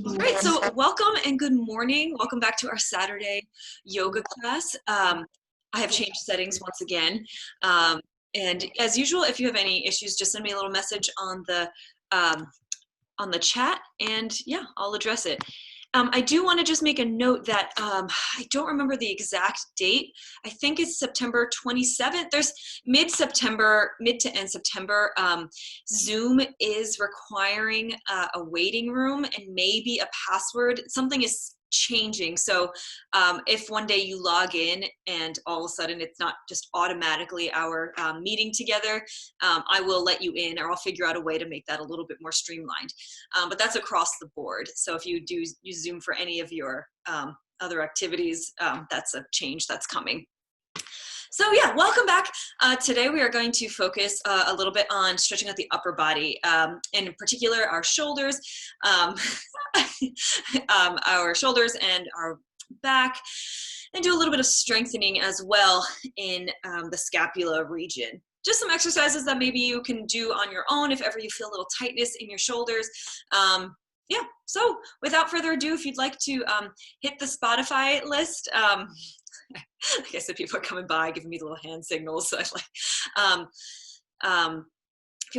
All right, so welcome and good morning. Welcome back to our Saturday yoga class. I have changed settings once again. And as usual, if you have any issues, just send me a little message um, on the chat, and yeah, I'll address it. I do want to just make a note that I don't remember the exact date. I think it's September 27th. There's mid-September, mid to end September. Zoom is requiring a waiting room and maybe a password. Something is changing. So if one day you log in and all of a sudden it's not just automatically our meeting together, I will let you in, or I'll figure out a way to make that a little bit more streamlined. But that's across the board. So if you do use Zoom for any of your other activities, that's a change that's coming. So yeah, welcome back. Today we are going to focus a little bit on stretching out the upper body, and in particular our shoulders, our shoulders and our back, and do a little bit of strengthening as well in the scapula region. Just some exercises that maybe you can do on your own if ever you feel a little tightness in your shoulders. Yeah, so without further ado, if you'd like to hit the Spotify list, like I said, people are coming by, giving me little hand signals. So if you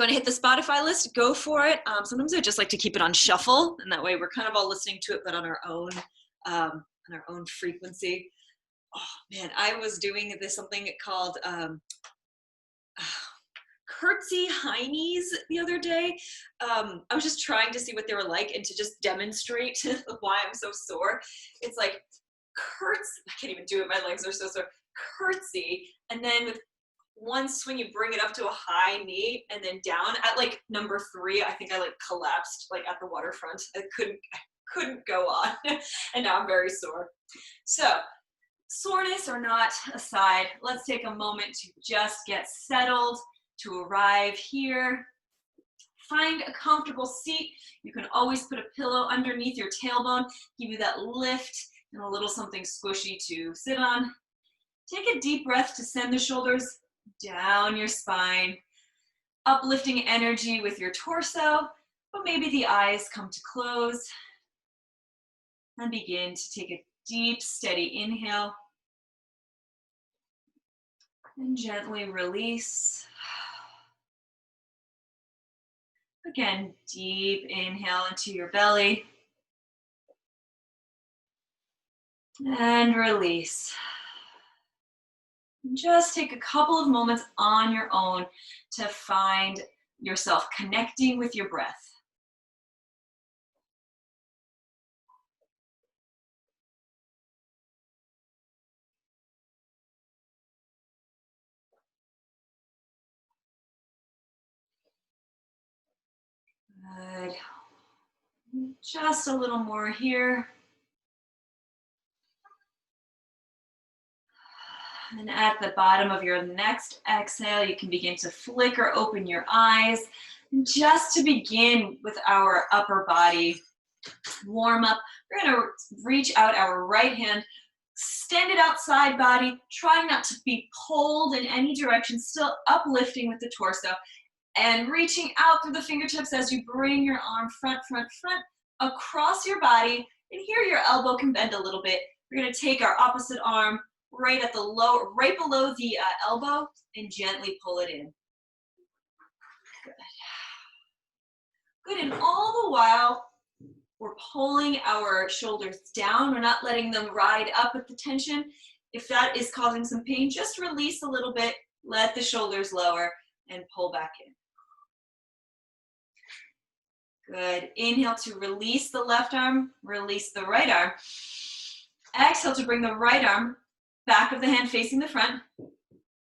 want to hit the Spotify list, go for it. Sometimes I just like to keep it on shuffle, and that way we're kind of all listening to it, but on our own frequency. Oh man, I was doing something called curtsy heinies the other day. I was just trying to see what they were like and to just demonstrate why I'm so sore. It's like curtsy, I can't even do it, my legs are so sore. Curtsy, and then with one swing you bring it up to a high knee and then down. At like number 3, I think I like collapsed like at the waterfront. I couldn't go on and now I'm very sore. So soreness or not aside, let's take a moment to just get settled, to arrive here. Find a comfortable seat. You can always put a pillow underneath your tailbone, give you that lift and a little something squishy to sit on. Take a deep breath to send the shoulders down your spine, uplifting energy with your torso, but maybe the eyes come to close, and begin to take a deep, steady inhale, and gently release. Again, deep inhale into your belly, and release. Just take a couple of moments on your own to find yourself connecting with your breath. Good. Just a little more here. And at the bottom of your next exhale, you can begin to flicker open your eyes. And just to begin with our upper body warm up, we're going to reach out our right hand, extend it outside body, trying not to be pulled in any direction, still uplifting with the torso, and reaching out through the fingertips as you bring your arm front, across your body. And here your elbow can bend a little bit. We're going to take our opposite arm right at the right below the elbow, and gently pull it in. Good, and all the while, we're pulling our shoulders down. We're not letting them ride up with the tension. If that is causing some pain, just release a little bit, let the shoulders lower, and pull back in. Good, inhale to release the left arm, release the right arm. Exhale to bring the right arm, back of the hand facing the front,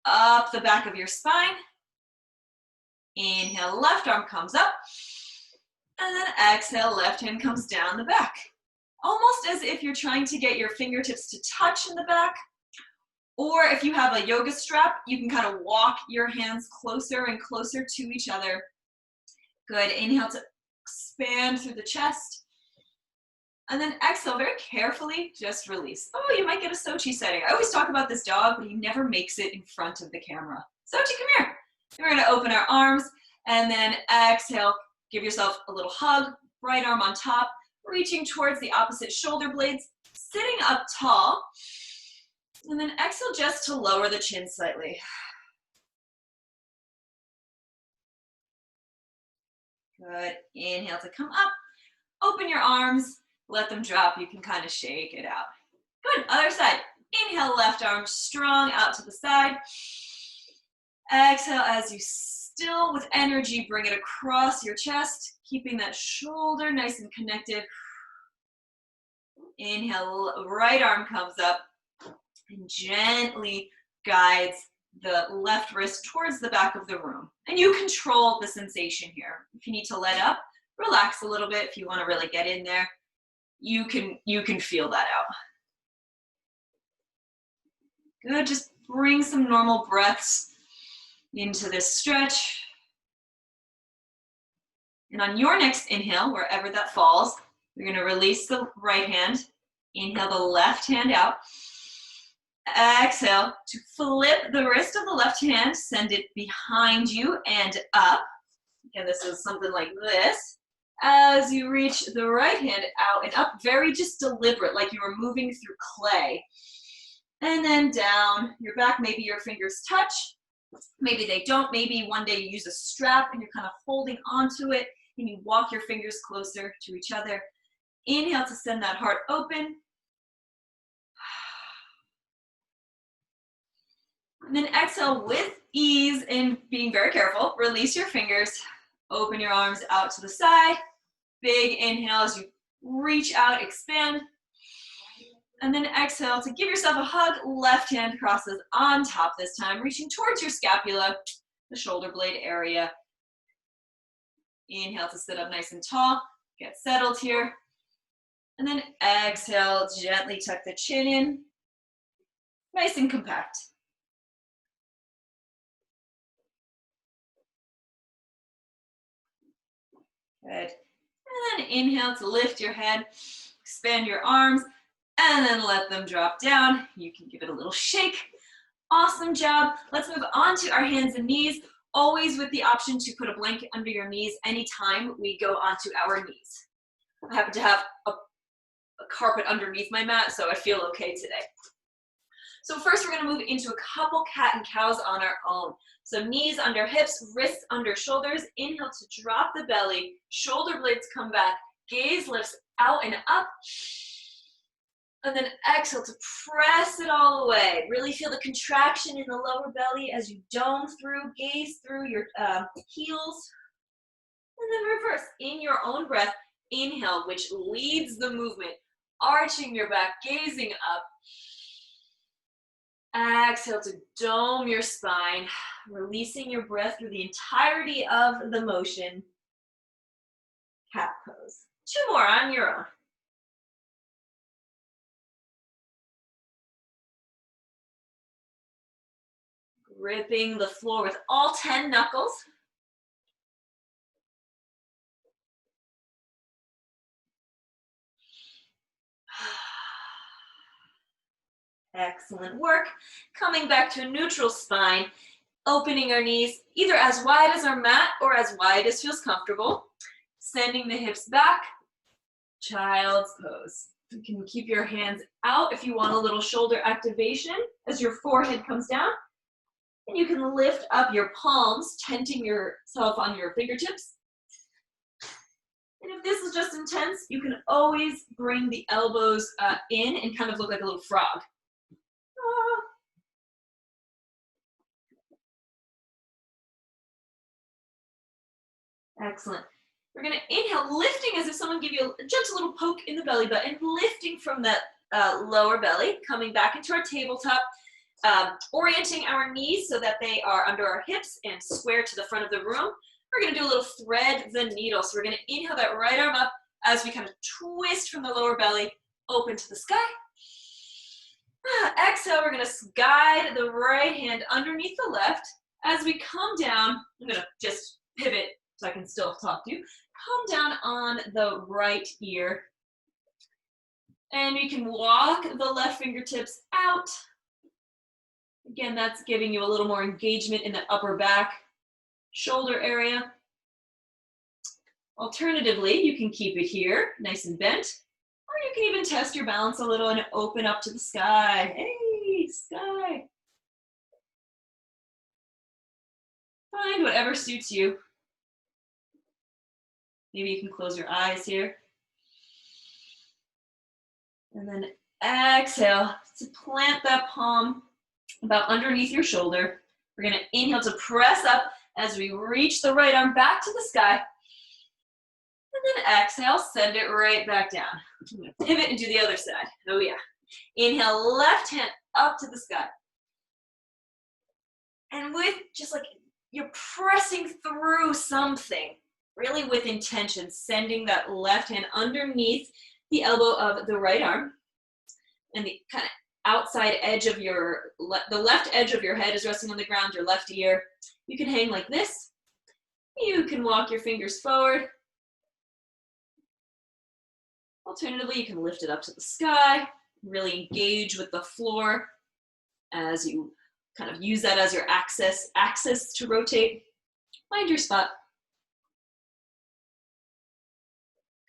up the back of your spine. Inhale, left arm comes up. And then exhale, left hand comes down the back. Almost as if you're trying to get your fingertips to touch in the back. Or if you have a yoga strap, you can kind of walk your hands closer and closer to each other. Good, inhale to expand through the chest. And then exhale, very carefully, just release. Oh, you might get a Sochi setting. I always talk about this dog, but he never makes it in front of the camera. Sochi, come here. And we're gonna open our arms, and then exhale, give yourself a little hug, right arm on top, reaching towards the opposite shoulder blades, sitting up tall, and then exhale just to lower the chin slightly. Good. Inhale to come up. Open your arms. Let them drop. You can kind of shake it out. Good. Other side. Inhale, left arm strong out to the side. Exhale as you still with energy bring it across your chest, keeping that shoulder nice and connected. Inhale, right arm comes up and gently guides the left wrist towards the back of the room. And you control the sensation here. If you need to let up, relax a little bit. If you want to really get in there, you can feel that out. Good, just bring some normal breaths into this stretch. And on your next inhale, wherever that falls, you're going to release the right hand. Inhale the left hand out. Exhale to flip the wrist of the left hand, send it behind you and up. Again, this is something like this. As you reach the right hand out and up, very just deliberate, like you were moving through clay. And then down your back, maybe your fingers touch, maybe they don't, maybe one day you use a strap and you're kind of holding onto it and you walk your fingers closer to each other. Inhale to send that heart open. And then exhale with ease and being very careful, release your fingers, open your arms out to the side. Big inhale as you reach out, expand. And then exhale to give yourself a hug. Left hand crosses on top this time, reaching towards your scapula, the shoulder blade area. Inhale to sit up nice and tall. Get settled here. And then exhale, gently tuck the chin in. Nice and compact. Good. And then inhale to lift your head, expand your arms, and then let them drop down. You can give it a little shake. Awesome job. Let's move on to our hands and knees, always with the option to put a blanket under your knees anytime we go onto our knees. I happen to have a carpet underneath my mat, so I feel okay today. So first we're going to move into a couple cat and cows on our own. So knees under hips, wrists under shoulders. Inhale to drop the belly, shoulder blades come back, gaze lifts out and up. And then exhale to press it all away. Really feel the contraction in the lower belly as you dome through, gaze through your heels. And then reverse in your own breath. Inhale, which leads the movement, arching your back, gazing up. Exhale to dome your spine, releasing your breath through the entirety of the motion. Cat pose. 2 more on your own. Gripping the floor with all 10 knuckles. Excellent work. Coming back to a neutral spine, opening our knees either as wide as our mat or as wide as feels comfortable. Sending the hips back, child's pose. You can keep your hands out if you want a little shoulder activation as your forehead comes down. And you can lift up your palms, tenting yourself on your fingertips. And if this is just intense, you can always bring the elbows in and kind of look like a little frog. Excellent. We're going to inhale, lifting as if someone gave you a gentle little poke in the belly button, lifting from that lower belly, coming back into our tabletop, orienting our knees so that they are under our hips and square to the front of the room. We're going to do a little thread the needle. So we're going to inhale that right arm up as we kind of twist from the lower belly, open to the sky. Exhale, we're going to guide the right hand underneath the left. As we come down, I'm going to just pivot so I can still talk to you. Come down on the right ear. And you can walk the left fingertips out. Again, that's giving you a little more engagement in the upper back, shoulder area. Alternatively, you can keep it here, nice and bent, or you can even test your balance a little and open up to the sky. Hey, sky. Find whatever suits you. Maybe you can close your eyes here. And then exhale to plant that palm about underneath your shoulder. We're going to inhale to press up as we reach the right arm back to the sky. And then exhale, send it right back down. I'm going to pivot and do the other side. Oh yeah. Inhale, left hand up to the sky. And with just like you're pressing through something, really with intention, sending that left hand underneath the elbow of the right arm. And the kind of outside edge of the left edge of your head is resting on the ground, your left ear. You can hang like this. You can walk your fingers forward. Alternatively, you can lift it up to the sky, really engage with the floor as you kind of use that as your axis to rotate. Find your spot.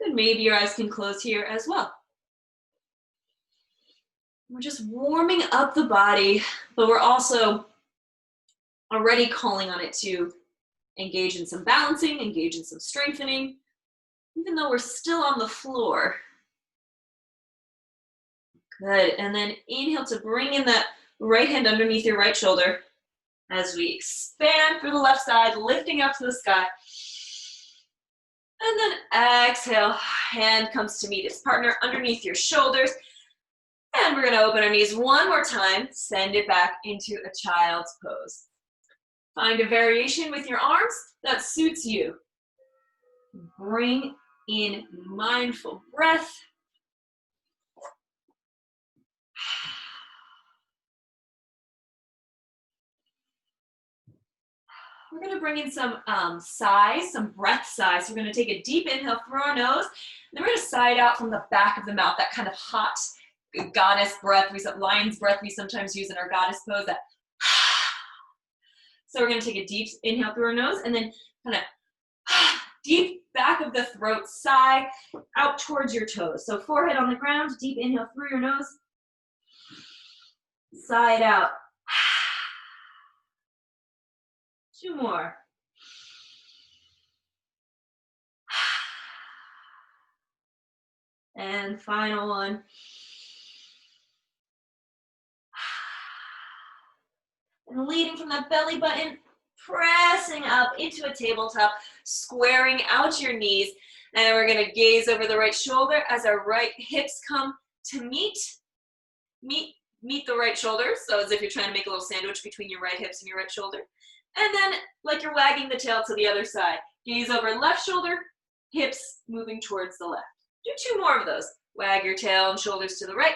Good, maybe your eyes can close here as well. We're just warming up the body, but we're also already calling on it to engage in some balancing, engage in some strengthening, even though we're still on the floor. Good, and then inhale to bring in that right hand underneath your right shoulder as we expand through the left side, lifting up to the sky. And then exhale, hand comes to meet its partner underneath your shoulders. And we're gonna open our knees one more time, send it back into a child's pose. Find a variation with your arms that suits you. Bring in mindful breath. We're going to bring in some sighs, some breath sighs. We're going to take a deep inhale through our nose, and then we're going to sigh it out from the back of the mouth, that kind of hot goddess breath, lion's breath we sometimes use in our goddess pose. That. So we're going to take a deep inhale through our nose, and then kind of deep back of the throat, sigh out towards your toes. So forehead on the ground, deep inhale through your nose, sigh it out. 2 more. And final one. And leading from that belly button, pressing up into a tabletop, squaring out your knees. And we're going to gaze over the right shoulder as our right hips come to meet the right shoulder. So as if you're trying to make a little sandwich between your right hips and your right shoulder. And then, like you're wagging the tail to the other side. Gaze over left shoulder, hips moving towards the left. Do 2 more of those. Wag your tail and shoulders to the right.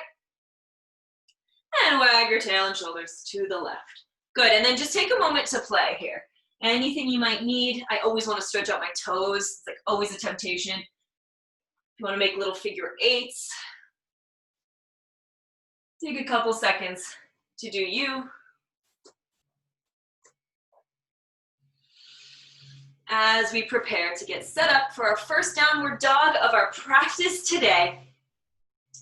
And wag your tail and shoulders to the left. Good, and then just take a moment to play here. Anything you might need. I always want to stretch out my toes. It's like always a temptation. If you want to make little figure 8s, take a couple seconds to do you. As we prepare to get set up for our first downward dog of our practice today,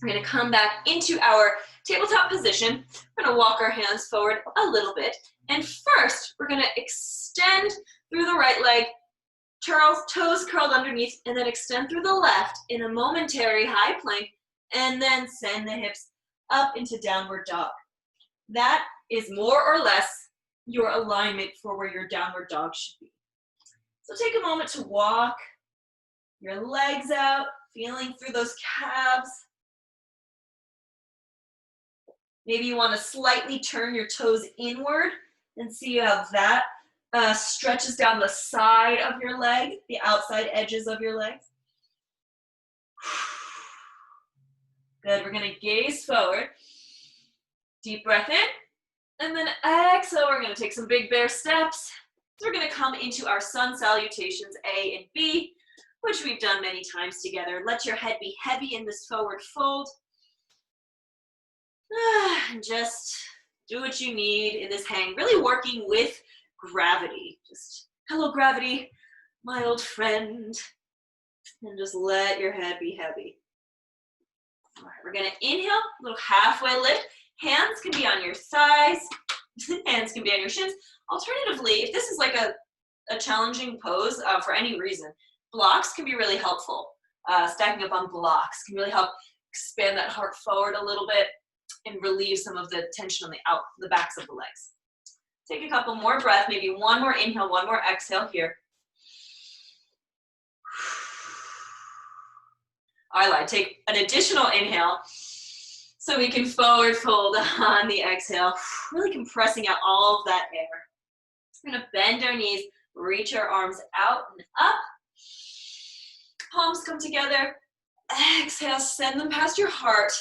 we're going to come back into our tabletop position. We're going to walk our hands forward a little bit. And first, we're going to extend through the right leg, toes curled underneath, and then extend through the left in a momentary high plank, and then send the hips up into downward dog. That is more or less your alignment for where your downward dog should be. So take a moment to walk your legs out, feeling through those calves. Maybe you want to slightly turn your toes inward and see how that stretches down the side of your leg, the outside edges of your legs. Good, we're going to gaze forward. Deep breath in, and then exhale. We're going to take some big bear steps. So we're going to come into our sun salutations A and B, which we've done many times together. Let your head be heavy in this forward fold. And just do what you need in this hang, really working with gravity. Just, hello gravity, my old friend. And just let your head be heavy. All right, we're gonna inhale, a little halfway lift. Hands can be on your thighs, hands can be on your shins. Alternatively, if this is like a challenging pose for any reason, blocks can be really helpful. Stacking up on blocks can really help expand that heart forward a little bit and relieve some of the tension on the backs of the legs. Take a couple more breaths, maybe one more inhale, one more exhale here. I like take an additional inhale so we can forward fold on the exhale, really compressing out all of that air. We're gonna bend our knees, reach our arms out and up. Palms come together. Exhale, send them past your heart.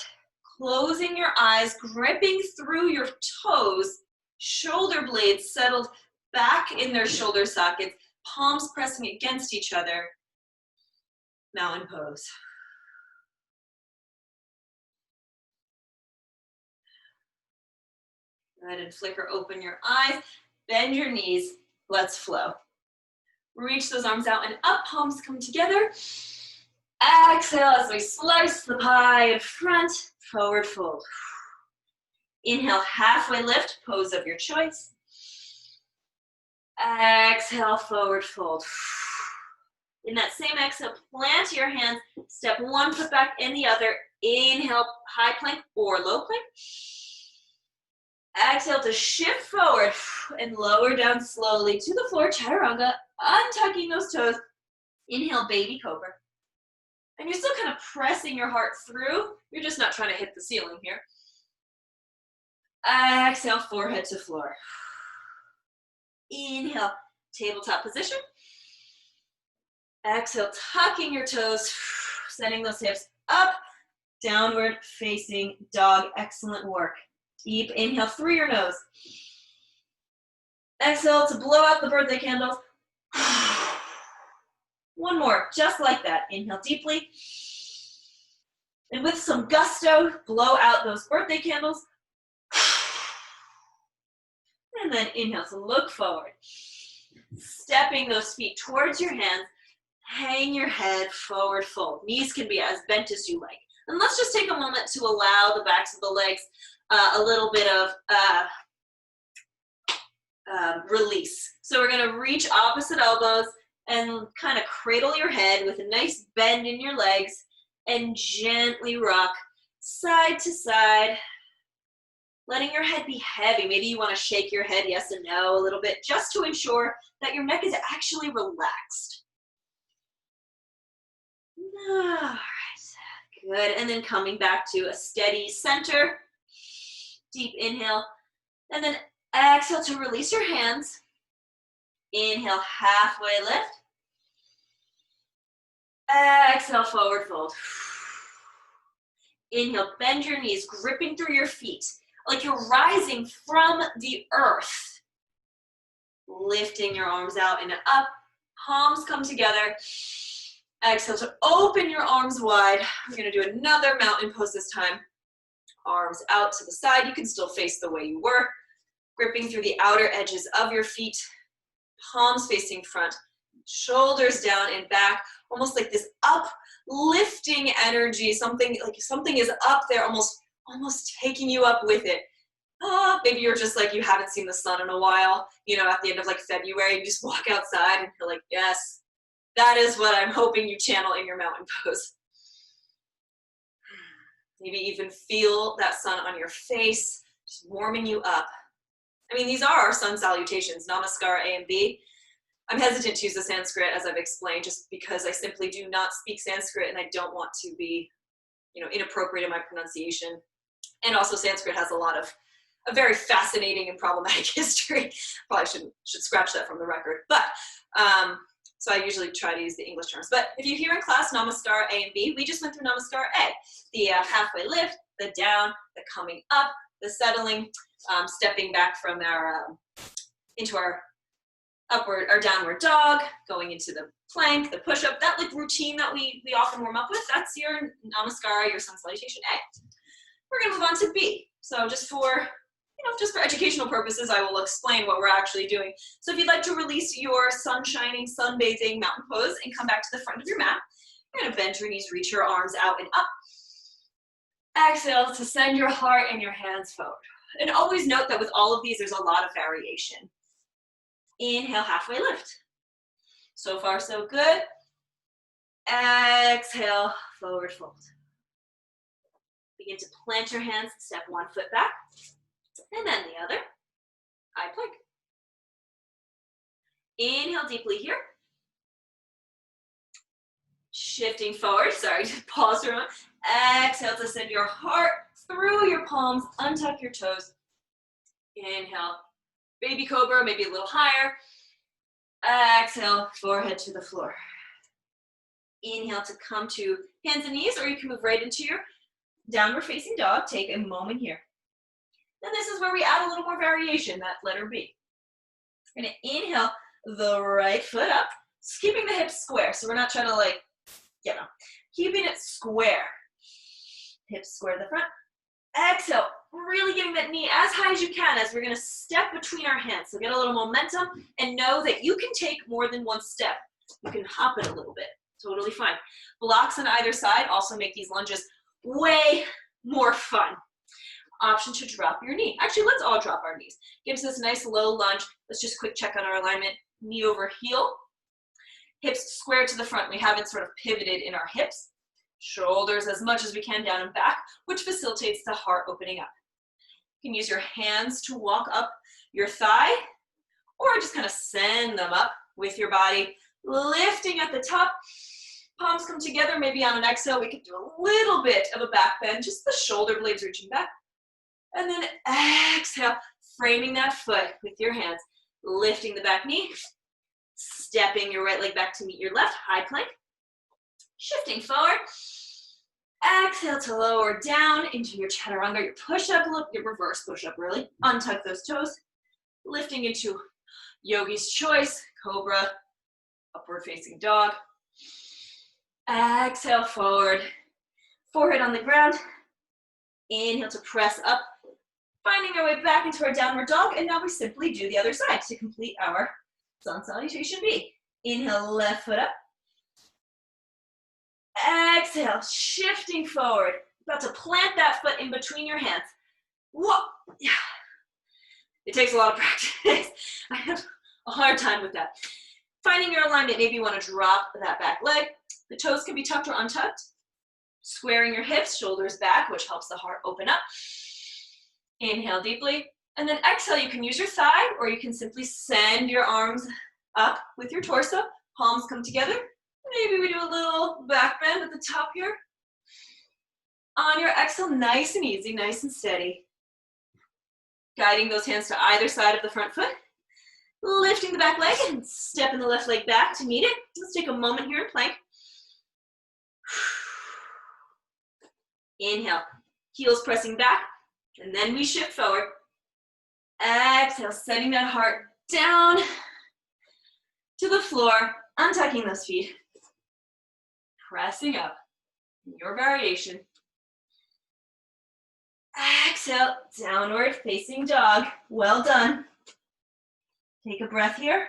Closing your eyes, gripping through your toes, shoulder blades settled back in their shoulder sockets, palms pressing against each other. Mountain pose. Go ahead and flicker open your eyes, bend your knees, let's flow. Reach those arms out and up, palms come together. Exhale as we slice the pie in front, forward fold. Inhale, halfway lift, pose of your choice. Exhale, forward fold. In that same exhale, plant your hands, step one foot back and the other. Inhale, high plank or low plank. Exhale to shift forward and lower down slowly to the floor, chaturanga, untucking those toes. Inhale, baby cobra. And you're still kind of pressing your heart through. You're just not trying to hit the ceiling here. Exhale, forehead to floor. Inhale, tabletop position. Exhale, tucking your toes, sending those hips up, downward facing dog. Excellent work. Deep inhale through your nose. Exhale to blow out the birthday candles. One more, just like that. Inhale deeply. And with some gusto, blow out those birthday candles. And then inhale to look forward. Stepping those feet towards your hands. Hang your head forward fold. Knees can be as bent as you like. And let's just take a moment to allow the backs of the legs a little bit of release. So we're gonna reach opposite elbows and kind of cradle your head with a nice bend in your legs and gently rock side to side, letting your head be heavy. Maybe you want to shake your head yes and no a little bit just to ensure that your neck is actually relaxed. All right, good. And then coming back to a steady center. Deep inhale, and then exhale to release your hands. Inhale, halfway lift. Exhale, forward fold. Inhale, bend your knees, gripping through your feet, like you're rising from the earth. Lifting your arms out and up, palms come together. Exhale to open your arms wide. We're gonna do another mountain pose this time. Arms out to the side. You can still face the way you were. Gripping through the outer edges of your feet. Palms facing front. Shoulders down and back. Almost like this uplifting energy. Something is up there, almost taking you up with it. Maybe you're just like you haven't seen the sun in a while. You know, at the end of like February, you just walk outside and you're like, yes, that is what I'm hoping you channel in your mountain pose. Maybe even feel that sun on your face, just warming you up. I mean, these are our sun salutations, Namaskar A and B. I'm hesitant to use the Sanskrit, as I've explained, just because I simply do not speak Sanskrit and I don't want to be, inappropriate in my pronunciation. And also Sanskrit has a very fascinating and problematic history. Probably should scratch that from the record. But, so I usually try to use the English terms. But if you hear in class Namaskar A and B, we just went through Namaskar A. The halfway lift, the down, the coming up, the settling, stepping back from into our upward or downward dog, going into the plank, the push-up, that like routine that we often warm up with, that's your Namaskar, your sun salutation A. We're gonna move on to B. So just for educational purposes, I will explain what we're actually doing. So if you'd like to release your sun-shining, sunbathing mountain pose and come back to the front of your mat, You're gonna bend your knees, reach your arms out and up. Exhale to send your heart and your hands forward. And always note that with all of these, there's a lot of variation. Inhale, halfway lift. So far, so good. Exhale, forward fold. Begin to plant your hands, step one foot back, and then the other. High plank. Inhale deeply here. Shifting forward, sorry, just pause for a moment. Exhale to send your heart through your palms, untuck your toes. Inhale, baby cobra, maybe a little higher. Exhale, forehead to the floor. Inhale to come to hands and knees, or you can move right into your downward facing dog. Take a moment here. Then this is where we add a little more variation, that letter B. We're gonna inhale the right foot up, keeping the hips square. So we're not trying to like, you know, keeping it square. Hips square to the front. Exhale, really getting that knee as high as you can as we're gonna step between our hands. So get a little momentum and know that you can take more than one step. You can hop it a little bit, totally fine. Blocks on either side also make these lunges way more fun. Option to drop your knee. Actually, let's all drop our knees. Gives us a nice low lunge. Let's just quick check on our alignment. Knee over heel. Hips square to the front. We haven't sort of pivoted in our hips. Shoulders as much as we can down and back, which facilitates the heart opening up. You can use your hands to walk up your thigh, or just kind of send them up with your body, lifting at the top. Palms come together, maybe on an exhale, we could do a little bit of a back bend, just the shoulder blades reaching back. And then exhale, framing that foot with your hands, lifting the back knee, stepping your right leg back to meet your left, high plank, shifting forward. Exhale to lower down into your chaturanga, your push-up, your reverse push-up really. Untuck those toes, lifting into yogi's choice, cobra, upward facing dog. Exhale forward, forehead on the ground. Inhale to press up, finding our way back into our downward dog, and now we simply do the other side to complete our sun salutation B. Inhale, left foot up. Exhale, shifting forward. About to plant that foot in between your hands. Whoa! It takes a lot of practice. I have a hard time with that. Finding your alignment, maybe you want to drop that back leg. The toes can be tucked or untucked. Squaring your hips, shoulders back, which helps the heart open up. Inhale deeply. And then exhale, you can use your thigh, or you can simply send your arms up with your torso. Palms come together. Maybe we do a little back bend at the top here. On your exhale, nice and easy, nice and steady. Guiding those hands to either side of the front foot. Lifting the back leg and stepping the left leg back to meet it. Let's take a moment here in plank. Inhale, heels pressing back, and then we shift forward. Exhale, sending that heart down to the floor, untucking those feet. Pressing up, your variation. Exhale, downward facing dog. Well done. Take a breath here.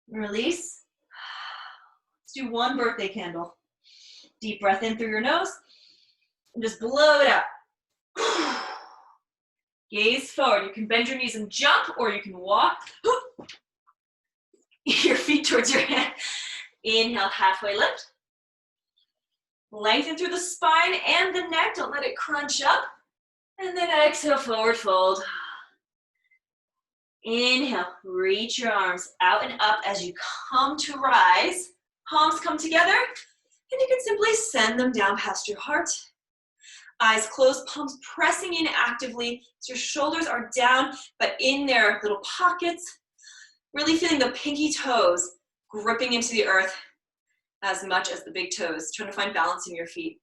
Release. Let's do one birthday candle. Deep breath in through your nose and just blow it out. Gaze forward. You can bend your knees and jump, or you can walk your feet towards your head. Inhale, halfway lift. Lengthen through the spine and the neck. Don't let it crunch up. And then exhale, forward fold. Inhale, reach your arms out and up as you come to rise. Palms come together, and you can simply send them down past your heart. Eyes closed, palms pressing in actively. So your shoulders are down, but in their little pockets. Really feeling the pinky toes gripping into the earth as much as the big toes. Trying to find balance in your feet.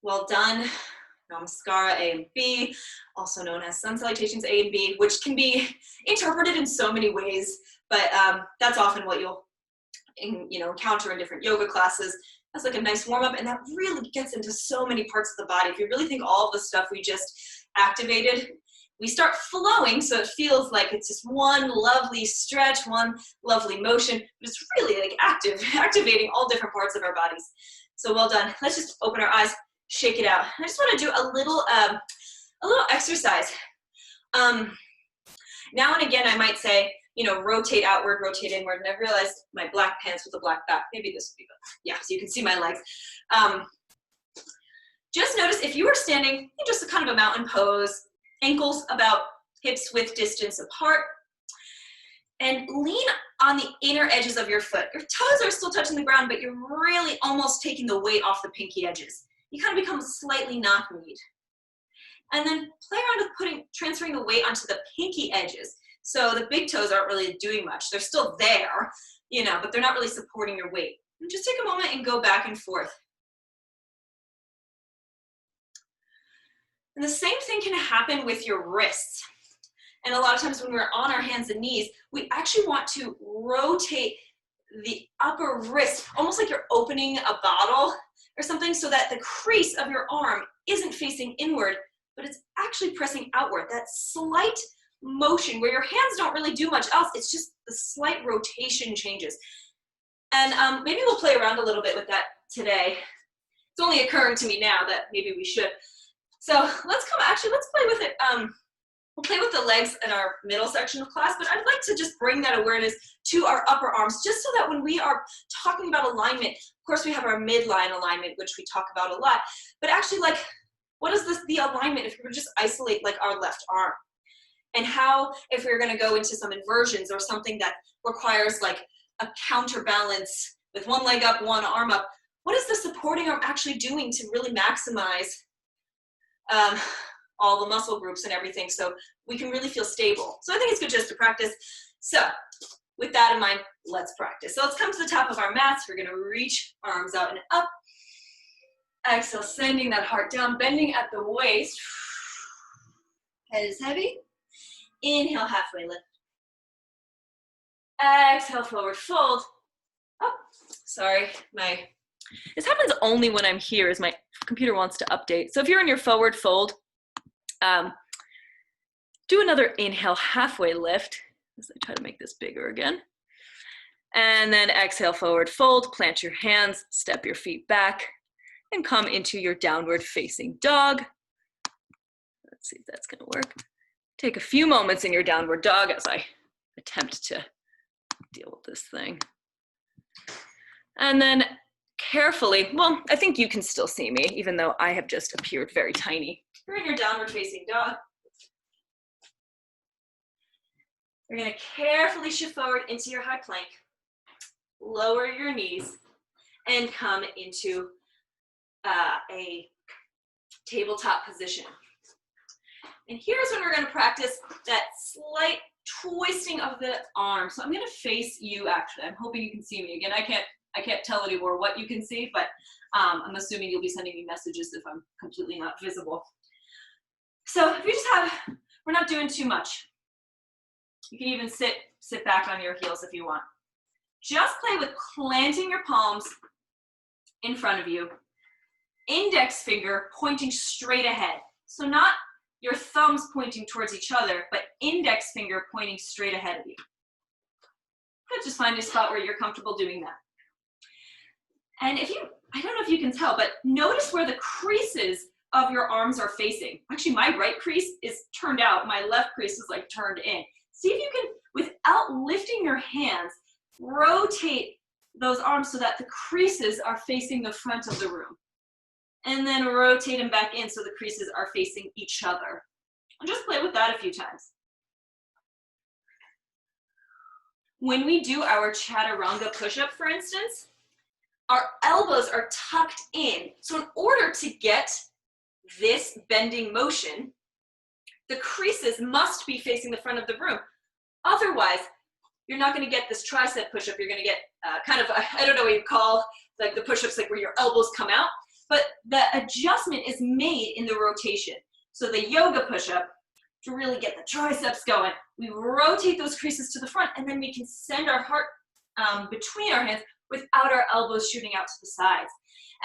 Well done. Namaskara A and B, also known as sun salutations A and B, which can be interpreted in so many ways, but that's often what you'll encounter in different yoga classes. That's like a nice warm-up, and that really gets into so many parts of the body. If you really think all of the stuff we just activated, we start flowing, so it feels like it's just one lovely stretch, one lovely motion, but it's really like activating all different parts of our bodies. So well done. Let's just open our eyes, shake it out. I just want to do a little exercise. Now and again, I might say, you know, rotate outward, rotate inward, and I've realized my black pants with a black back, maybe this would be good. Yeah, so you can see my legs. Just notice if you are standing in just a kind of a mountain pose, ankles about hips width distance apart, and lean on the inner edges of your foot. Your toes are still touching the ground, but you're really almost taking the weight off the pinky edges. You kind of become slightly knock-kneed. And then play around with transferring the weight onto the pinky edges. So the big toes aren't really doing much. They're still there, you know, but they're not really supporting your weight. And just take a moment and go back and forth. And the same thing can happen with your wrists. And a lot of times when we're on our hands and knees, we actually want to rotate the upper wrist, almost like you're opening a bottle or something, so that the crease of your arm isn't facing inward, but it's actually pressing outward. That slight motion where your hands don't really do much else, it's just the slight rotation changes. And maybe we'll play around a little bit with that today. It's only occurring to me now that maybe we should. So let's play with it. We'll play with the legs in our middle section of class, but I'd like to just bring that awareness to our upper arms, just so that when we are talking about alignment, of course we have our midline alignment, which we talk about a lot, but actually, like, what is the alignment if we were just isolate like our left arm? And how, if we're gonna go into some inversions or something that requires like a counterbalance with one leg up, one arm up, what is the supporting arm actually doing to really maximize all the muscle groups and everything, so we can really feel stable. So I think it's good just to practice. So with that in mind, let's practice. So let's come to the top of our mats. We're gonna reach arms out and up. Exhale, sending that heart down, bending at the waist. Head is heavy. Inhale, halfway lift. Exhale, forward fold. Oh, sorry, this happens only when I'm here, as my computer wants to update. So if you're in your forward fold, do another inhale, halfway lift, as I try to make this bigger again. And then exhale, forward fold, plant your hands, step your feet back, and come into your downward facing dog. Let's see if that's gonna work. Take a few moments in your downward dog as I attempt to deal with this thing. And then carefully, well, I think you can still see me, even though I have just appeared very tiny. You're in your downward facing dog. You're gonna carefully shift forward into your high plank. Lower your knees and come into a tabletop position. And here's when we're gonna practice that slight twisting of the arm. So I'm gonna face you, actually. I'm hoping you can see me. Again, I can't tell anymore what you can see, but I'm assuming you'll be sending me messages if I'm completely not visible. So if we just we're not doing too much. You can even sit back on your heels if you want. Just play with planting your palms in front of you. Index finger pointing straight ahead. So not your thumbs pointing towards each other, but index finger pointing straight ahead of you. Just find a spot where you're comfortable doing that. And I don't know if you can tell, but notice where the creases of your arms are facing. Actually, my right crease is turned out. My left crease is like turned in. See if you can, without lifting your hands, rotate those arms so that the creases are facing the front of the room. And then rotate them back in so the creases are facing each other. And just play with that a few times. When we do our chaturanga push-up, for instance, our elbows are tucked in. So in order to get this bending motion, the creases must be facing the front of the room. Otherwise, you're not going to get this tricep push-up. You're going to get kind of, I don't know what you call like the push-ups, like where your elbows come out, but the adjustment is made in the rotation. So the yoga push-up, to really get the triceps going, we rotate those creases to the front, and then we can send our heart between our hands without our elbows shooting out to the sides.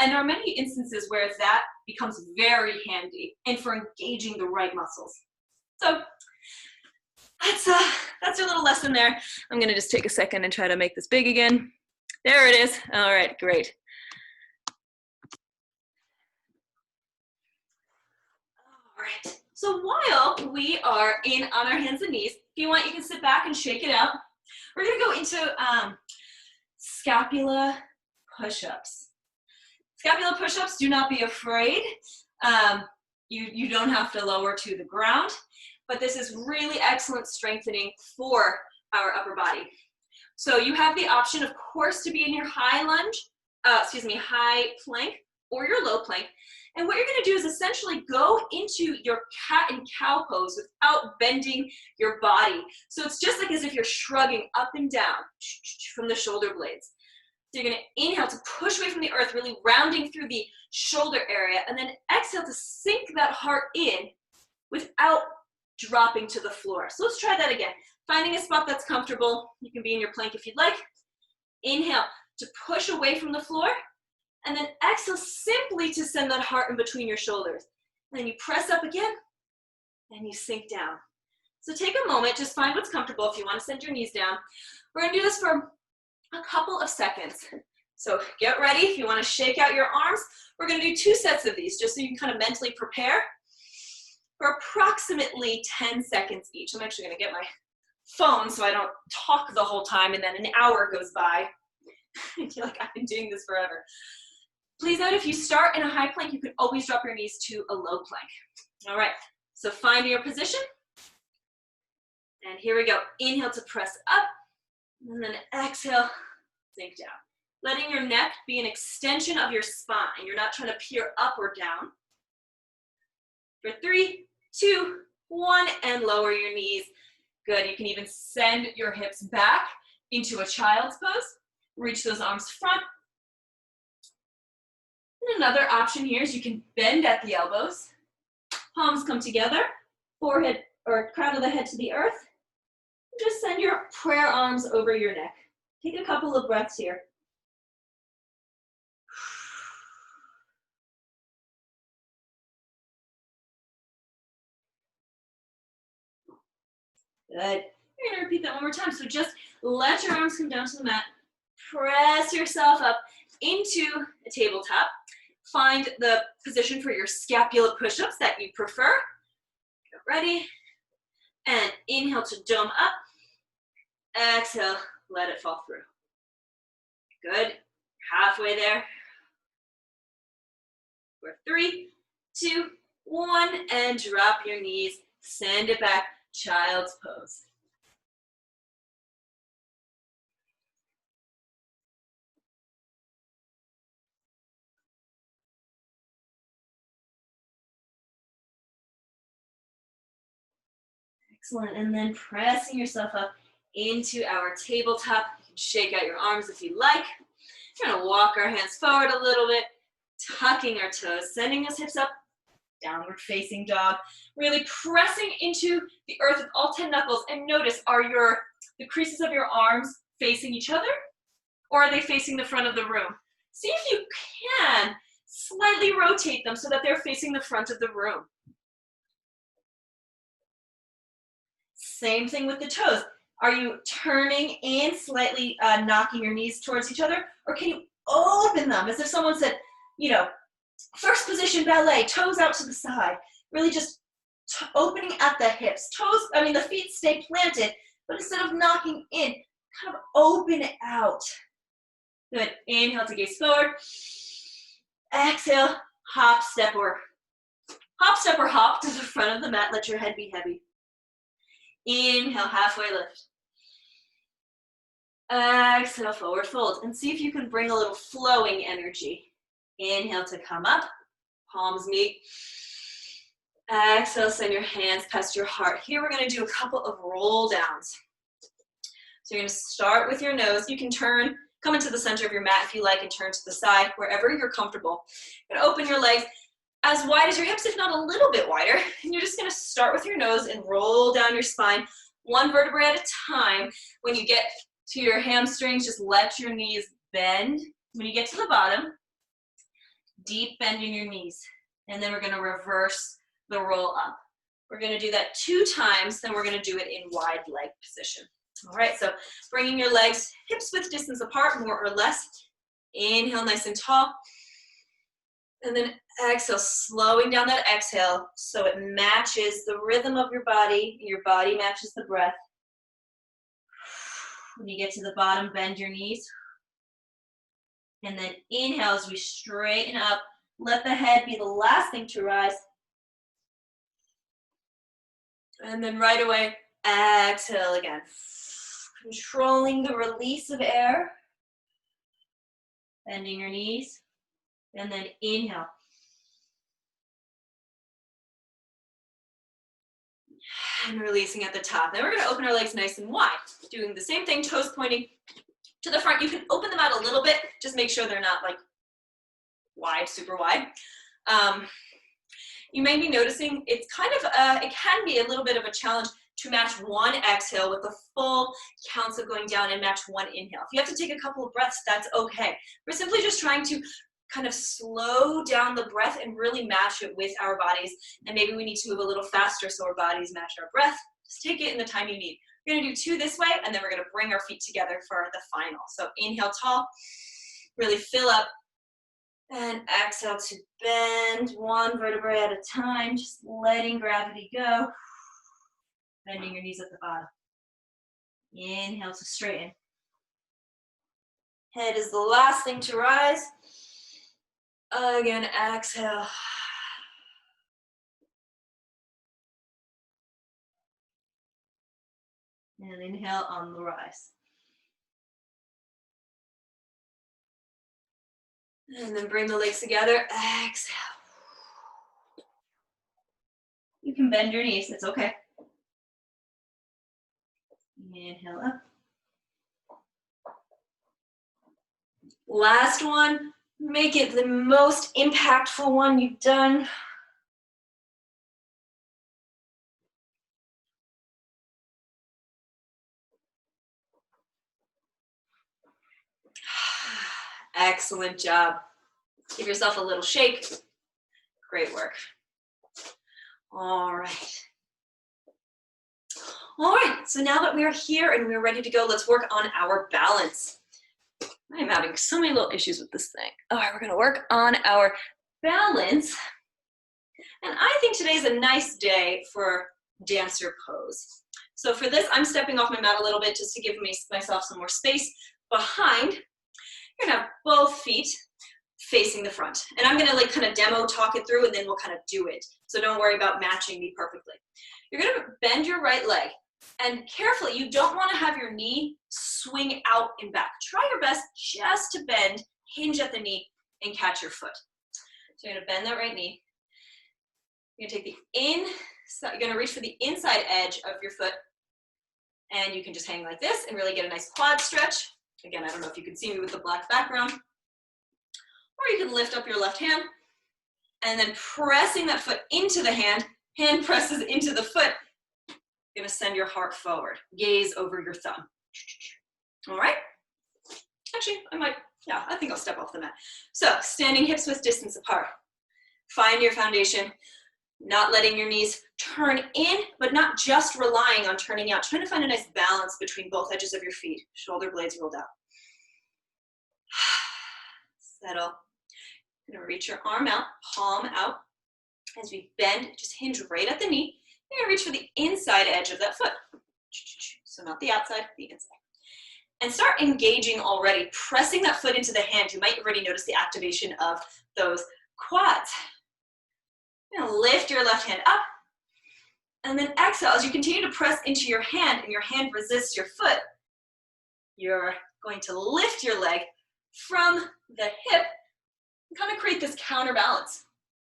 And there are many instances where that becomes very handy and for engaging the right muscles. So that's your little lesson there. I'm gonna just take a second and try to make this big again. There it is. All right, great. All right, so while we are on our hands and knees, if you want, you can sit back and shake it out. We're gonna go into scapula push-ups. Scapula push-ups, do not be afraid. You don't have to lower to the ground, but this is really excellent strengthening for our upper body. So you have the option, of course, to be in your high plank or your low plank. And what you're gonna do is essentially go into your cat and cow pose without bending your body. So it's just like as if you're shrugging up and down from the shoulder blades. So you're gonna inhale to push away from the earth, really rounding through the shoulder area, and then exhale to sink that heart in without dropping to the floor. So let's try that again. Finding a spot that's comfortable. You can be in your plank if you'd like. Inhale to push away from the floor, and then exhale simply to send that heart in between your shoulders. And then you press up again, and you sink down. So take a moment, just find what's comfortable. If you want to send your knees down, we're gonna do this for a couple of seconds. So get ready. If you want to shake out your arms, we're going to do 2 sets of these just so you can kind of mentally prepare for approximately 10 seconds each. I'm actually going to get my phone so I don't talk the whole time and then an hour goes by. I feel like I've been doing this forever. Please note, if you start in a high plank, you can always drop your knees to a low plank. All right, so find your position. And here we go. Inhale to press up. And then exhale, sink down. Letting your neck be an extension of your spine. You're not trying to peer up or down. For 3, 2, 1, and lower your knees. Good, you can even send your hips back into a child's pose. Reach those arms front. And another option here is you can bend at the elbows. Palms come together, forehead or crown of the head to the earth. Just send your prayer arms over your neck. Take a couple of breaths here. Good. You're gonna repeat that one more time. So just let your arms come down to the mat. Press yourself up into a tabletop. Find the position for your scapula push-ups that you prefer. Get ready. And inhale to dome up. Exhale, let it fall through. Good, halfway there. For 3, 2, 1, and drop your knees. Send it back, child's pose. Excellent, and then pressing yourself up into our tabletop. You can shake out your arms if you like. We're gonna walk our hands forward a little bit, tucking our toes, sending those hips up, downward facing dog. Really pressing into the earth with all 10 knuckles. And notice, are the creases of your arms facing each other? Or are they facing the front of the room? See if you can slightly rotate them so that they're facing the front of the room. Same thing with the toes. Are you turning in, slightly knocking your knees towards each other? Or can you open them as if someone said, you know, first position ballet, toes out to the side. Really just opening at the hips. The feet stay planted, but instead of knocking in, kind of open it out. Good, inhale to gaze forward. Exhale, hop, step, or hop to the front of the mat. Let your head be heavy. Inhale, halfway lift. Exhale, forward fold. And see if you can bring a little flowing energy. Inhale to come up, palms meet. Exhale, send your hands past your heart. Here we're gonna do a couple of roll downs. So you're gonna start with your nose. You can come into the center of your mat if you like and turn to the side, wherever you're comfortable. You're gonna open your legs as wide as your hips, if not a little bit wider. And you're just gonna start with your nose and roll down your spine, one vertebrae at a time. When you get to your hamstrings, just let your knees bend. When you get to the bottom, deep bend in your knees. And then we're gonna reverse the roll up. We're gonna do that 2 times, then we're gonna do it in wide leg position. All right, so bringing your legs hips width distance apart, more or less. Inhale nice and tall. And then exhale, slowing down that exhale so it matches the rhythm of your body matches the breath. When you get to the bottom, bend your knees. And then inhale as we straighten up. Let the head be the last thing to rise. And then right away, exhale again. Controlling the release of air. Bending your knees. And then inhale. And releasing at the top. Then we're going to open our legs nice and wide. Doing the same thing, toes pointing to the front. You can open them out a little bit. Just make sure they're not like wide, super wide. You may be noticing it's kind of, it can be a little bit of a challenge to match one exhale with the full counts of going down and match one inhale. If you have to take a couple of breaths, that's okay. We're simply just trying to kind of slow down the breath and really match it with our bodies. And maybe we need to move a little faster so our bodies match our breath. Just take it in the time you need. We're gonna do 2 this way, and then we're gonna bring our feet together for the final. So inhale tall, really fill up, and exhale to bend 1 vertebrae at a time, just letting gravity go. Bending your knees at the bottom. Inhale to straighten. Head is the last thing to rise. Again, exhale. And inhale on the rise. And then bring the legs together, exhale. You can bend your knees, it's okay. Inhale up. Last one, make it the most impactful one you've done. Excellent job. Give yourself a little shake. Great work. All right. All right, so now that we're here and we're ready to go, let's work on our balance. I'm having so many little issues with this thing. All right, we're gonna work on our balance. And I think today's a nice day for dancer pose. So for this, I'm stepping off my mat a little bit just to give myself some more space behind. You're gonna have both feet facing the front. And I'm gonna like kind of demo talk it through and then we'll kind of do it. So don't worry about matching me perfectly. You're gonna bend your right leg and carefully, you don't wanna have your knee swing out and back. Try your best just to bend, hinge at the knee and catch your foot. So you're gonna bend that right knee. You're gonna take the inside, you're gonna reach for the inside edge of your foot and you can just hang like this and really get a nice quad stretch. Again, I don't know if you can see me with the black background. Or you can lift up your left hand and then pressing that foot into the hand presses into the foot. You're gonna send your heart forward. Gaze over your thumb. All right? Actually, I think I'll step off the mat. So, standing hips width distance apart. Find your foundation, not letting your knees turn in, but not just relying on turning out. Trying to find a nice balance between both edges of your feet. Shoulder blades rolled out. Settle. You're gonna reach your arm out, palm out. As we bend, just hinge right at the knee. You're gonna reach for the inside edge of that foot. So not the outside, the inside. And start engaging already, pressing that foot into the hand. You might already notice the activation of those quads. You're gonna lift your left hand up. And then exhale, as you continue to press into your hand and your hand resists your foot, you're going to lift your leg from the hip and kind of create this counterbalance.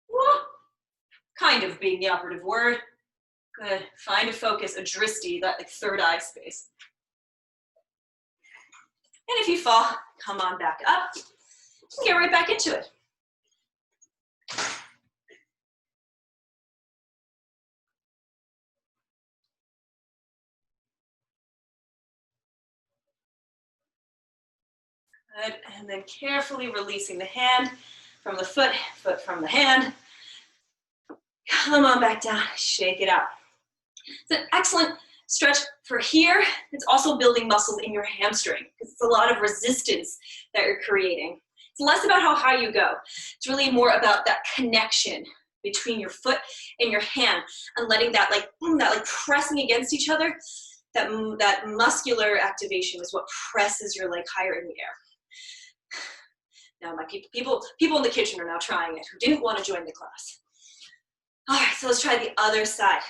Woo! Kind of being the operative word. Good. Find a focus, a dristi, that like third eye space. And if you fall, come on back up and get right back into it. Good. And then carefully releasing the hand from the foot, foot from the hand. Come on back down, shake it out. It's an excellent stretch for here. It's also building muscles in your hamstring because it's a lot of resistance that you're creating. It's less about how high you go. It's really more about that connection between your foot and your hand and letting that like pressing against each other, that muscular activation is what presses your leg higher in the air. Now my people in the kitchen are now trying it who didn't want to join the class. All right, so let's try the other side.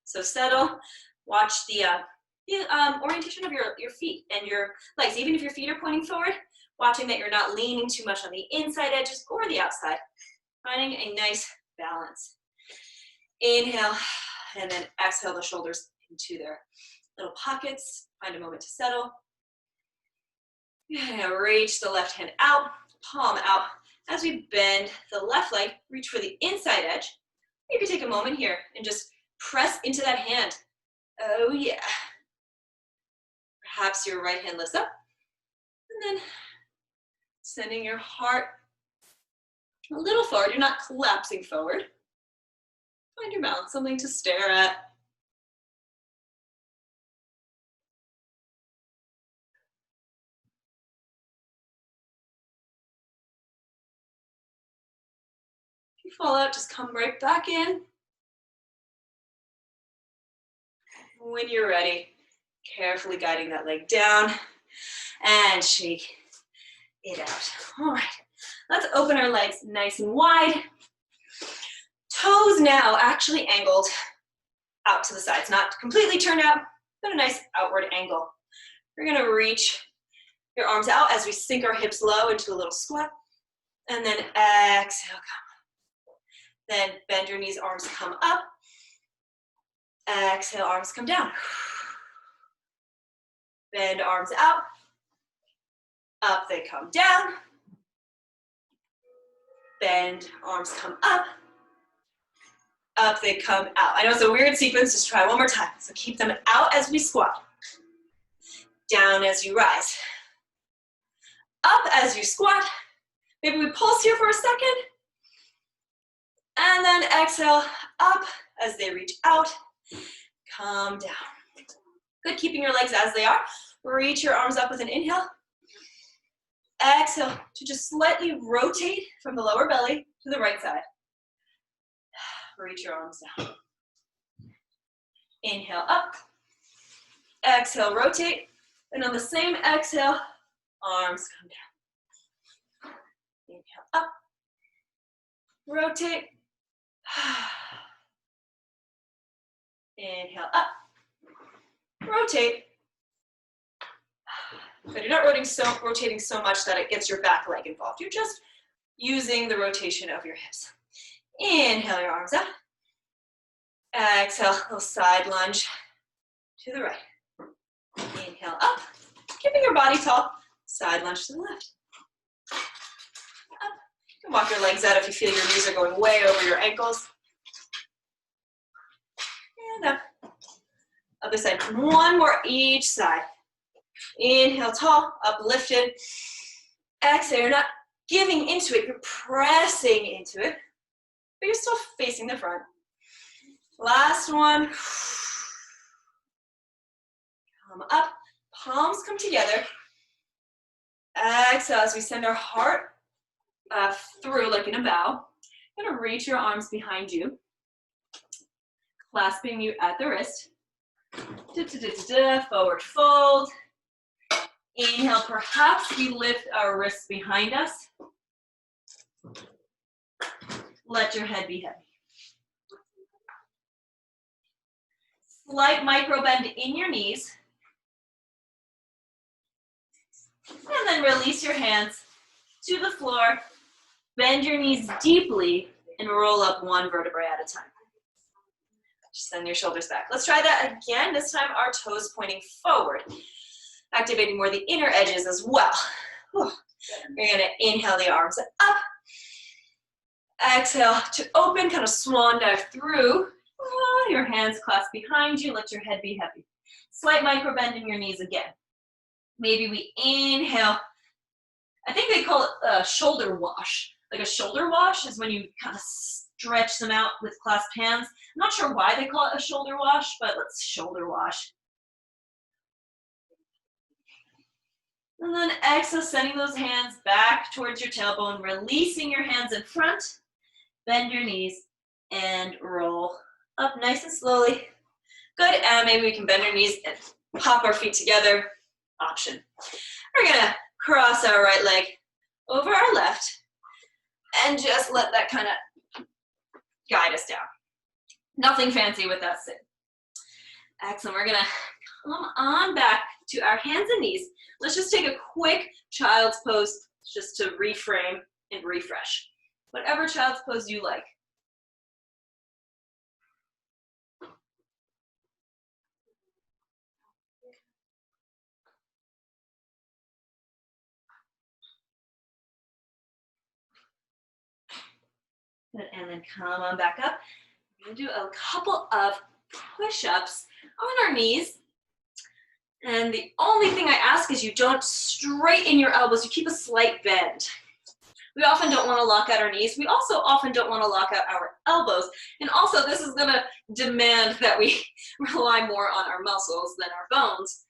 So settle, watch the orientation of your feet and your legs. Even if your feet are pointing forward, watching that you're not leaning too much on the inside edges or the outside. Finding a nice balance. Inhale, and then exhale the shoulders into their little pockets. Find a moment to settle. Yeah, reach the left hand out, palm out. As we bend the left leg, reach for the inside edge. Maybe take a moment here and just press into that hand. Oh yeah. Perhaps your right hand lifts up. And then sending your heart a little forward. You're not collapsing forward. Find your balance, something to stare at. If you fall out, just come right back in. When you're ready, carefully guiding that leg down and shake it out. All right, let's open our legs nice and wide. Toes now actually angled out to the sides, not completely turned out, but a nice outward angle. We're gonna reach your arms out as we sink our hips low into a little squat, and then exhale, come. Then bend your knees, arms come up. Exhale, arms come down. Bend arms out. Up they come down. Bend, arms come up. Up they come out. I know it's a weird sequence, just try one more time. So keep them out as we squat. Down as you rise. Up as you squat. Maybe we pulse here for a second. And then exhale, up as they reach out. Come down. Good, keeping your legs as they are. Reach your arms up with an inhale. Exhale to just slightly rotate from the lower belly to the right side. Reach your arms down. Inhale up. Exhale, rotate. And on the same exhale, arms come down. Inhale up. Rotate. Inhale up. Rotate. But you're not rotating so much that it gets your back leg involved. You're just using the rotation of your hips. Inhale your arms up. Exhale, little side lunge to the right. Inhale up, keeping your body tall. Side lunge to the left. Up. You can walk your legs out if you feel your knees are going way over your ankles. And up. Other side. One more each side. Inhale, tall, uplifted. Exhale, you're not giving into it, you're pressing into it, but you're still facing the front. Last one. Come up, palms come together. Exhale as we send our heart through like in a bow. You're gonna reach your arms behind you, clasping you at the wrist. Forward fold. Inhale, perhaps we lift our wrists behind us. Let your head be heavy. Slight micro bend in your knees. And then release your hands to the floor. Bend your knees deeply and roll up one vertebrae at a time. Just send your shoulders back. Let's try that again. This time our toes pointing forward. Activating more the inner edges as well. We're gonna inhale the arms up. Exhale to open, kind of swan dive through. Your hands clasped behind you, let your head be heavy. Slight micro bend in your knees again. Maybe we inhale. I think they call it a shoulder wash. Like a shoulder wash is when you kind of stretch them out with clasped hands. I'm not sure why they call it a shoulder wash, but let's shoulder wash. And then exhale, sending those hands back towards your tailbone, releasing your hands in front, bend your knees, and roll up nice and slowly. Good, and maybe we can bend our knees and pop our feet together. Option. We're gonna cross our right leg over our left, and just let that kind of guide us down. Nothing fancy with that sit. Excellent, we're gonna come on back to our hands and knees. Let's just take a quick child's pose just to reframe and refresh. Whatever child's pose you like. Good, and then come on back up. We're gonna do a couple of push-ups on our knees. And the only thing I ask is you don't straighten your elbows, you keep a slight bend. We often don't want to lock out our knees. We also often don't want to lock out our elbows. And also this is gonna demand that we rely more on our muscles than our bones,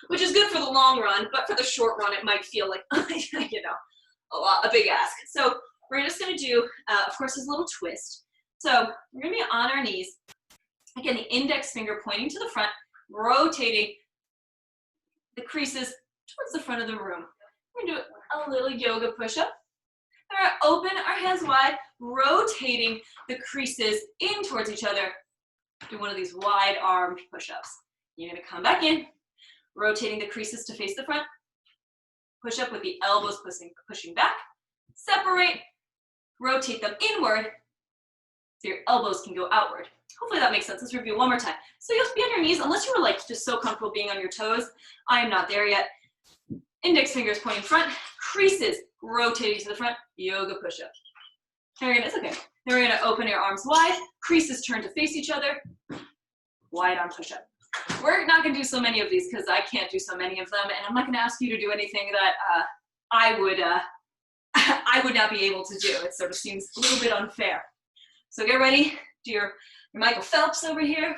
which is good for the long run, but for the short run, it might feel like, you know, a big ask. So we're just gonna do, of course, this little twist. So we're gonna be on our knees. Again, the index finger pointing to the front, rotating the creases towards the front of the room. We're gonna do a little yoga push-up. We're gonna open our hands wide, rotating the creases in towards each other. Do one of these wide armed push-ups. You're gonna come back in, rotating the creases to face the front. Push up with the elbows pushing back. Separate, rotate them inward so your elbows can go outward. Hopefully that makes sense. Let's review one more time. So you'll be on your knees, unless you were like just so comfortable being on your toes. I am not there yet. Index fingers pointing front, creases rotating to the front, yoga push-up. It's okay. Then we're gonna open your arms wide, creases turn to face each other, wide arm push-up. We're not gonna do so many of these because I can't do so many of them, and I'm not gonna ask you to do anything that I would not be able to do. It sort of seems a little bit unfair. So get ready, do your Michael Phelps over here.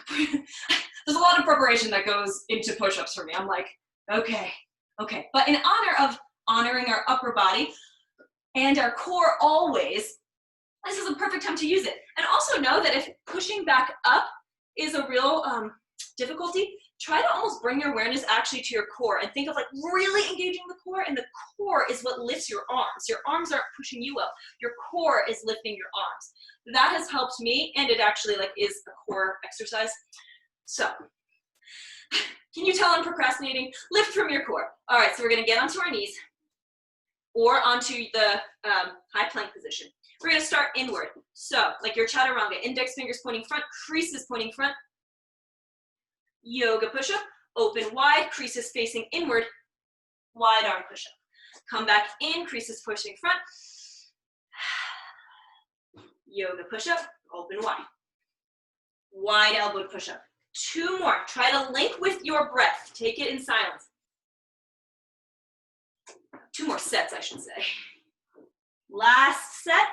There's a lot of preparation that goes into push-ups for me. I'm like, okay. But in honor of honoring our upper body and our core always, this is a perfect time to use it. And also know that if pushing back up is a real difficulty, try to almost bring your awareness actually to your core and think of like really engaging the core, and the core is what lifts your arms. Your arms aren't pushing you up. Your core is lifting your arms. That has helped me, and it actually like is a core exercise. So, can you tell I'm procrastinating? Lift from your core. All right, so we're gonna get onto our knees or onto the high plank position. We're gonna start inward. So, like your chaturanga, index fingers pointing front, creases pointing front. Yoga push-up, open wide, creases facing inward, wide arm push-up. Come back in, creases pushing front. Yoga push-up, open wide. Wide elbow push-up. 2 more. Try to link with your breath. Take it in silence. 2 more sets, I should say. Last set.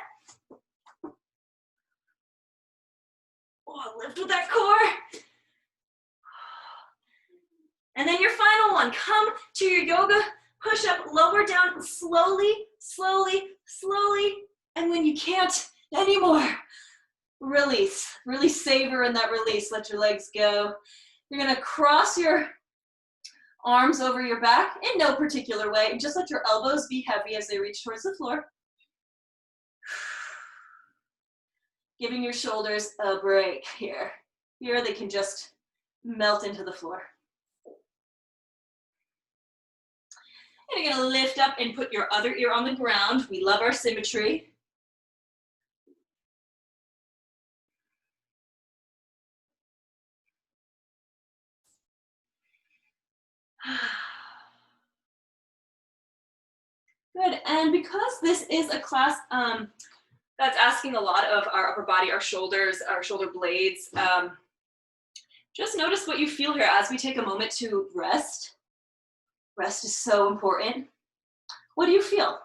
Oh, lift with that core. And then your final one. Come to your yoga push-up, lower down slowly, slowly, slowly. And when you can't anymore, release. Really savor in that release. Let your legs go. You're gonna cross your arms over your back in no particular way. And just let your elbows be heavy as they reach towards the floor. Giving your shoulders a break here. Here they can just melt into the floor. And you're gonna lift up and put your other ear on the ground. We love our symmetry. Good, and because this is a class that's asking a lot of our upper body, our shoulders, our shoulder blades, just notice what you feel here as we take a moment to rest. Rest is so important. What do you feel?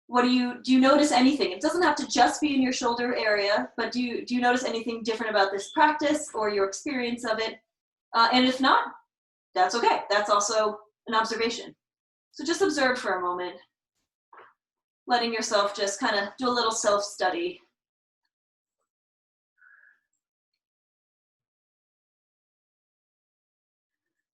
What do you notice anything? It doesn't have to just be in your shoulder area, but do you notice anything different about this practice or your experience of it? And if not, that's okay. That's also an observation. So just observe for a moment, letting yourself just kind of do a little self-study.